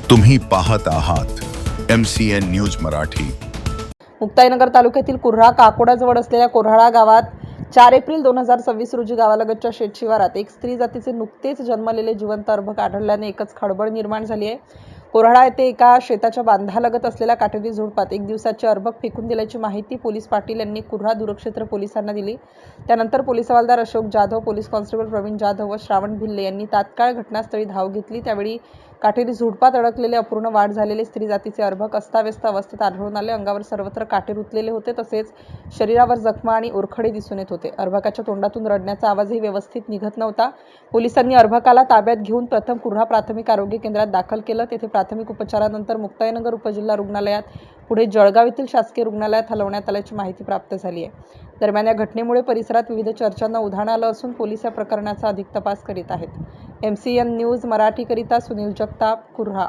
तुम्ही पाहत आहात MCN न्यूज मराठी। मुक्ताईनगर तालुक्यातील कुर्हा काकोडाजवळ असलेल्या कोऱ्हाळा गावात 4 एप्रिल 2026 रोजी गावालगतच्या शेत शिवारात एक स्त्री जातीचे नुकतेच जन्मलेले जिवंत अर्भक आढळल्याने एकच खळबळ निर्माण झाली आहे। कोऱ्हाळा येथे एका शेताच्या बांधालगत असलेल्या काटेरी झुडपात एक दिवसाचे अर्भक फेकून दिल्याची माहिती पोलीस पाटील यांनी कुर्हा दूरक्षेत्र पोलिसांना दिली। त्यानंतर पोलीस हवालदार अशोक जाधव, पोलीस कॉन्स्टेबल प्रवीण जाधव व श्रावण भिल्ले यांनी तात्काळ घटनास्थळी धाव घेतली। त्यावेळी काटेरी झुडपात अडकलेले अपूर्ण वाढ झालेले स्त्री जातीचे अर्भक अस्ताव्यस्त अवस्थेत आढळून आले। अंगावर सर्वत्र काटे रुतलेले होते, तसेच शरीरावर जखमा आणि ओरखडे दिसून येत होते। अर्भकाच्या तोंडातून रडण्याचा आवाजही व्यवस्थित निघत नव्हता। पोलिसांनी अर्भकाला ताब्यात घेऊन प्रथम कुर्हा प्राथमिक आरोग्य केंद्रात दाखल केलं। तेथे प्राथमिक उपचारानंतर मुक्ताईनगर उपजिल्हा रुग्णालयात, पुढे जळगाव येथील शासकीय रुग्णालयात हलवण्यात आल्याची माहिती प्राप्त झाली आहे। दरम्यान या घटनेमुळे परिसरात विविध चर्चांना उधाण आलं असून पोलीस या प्रकरणाचा अधिक तपास करीत आहेत। MCN न्यूज मराठीकरिता सुनील जगताप, कुर्हा।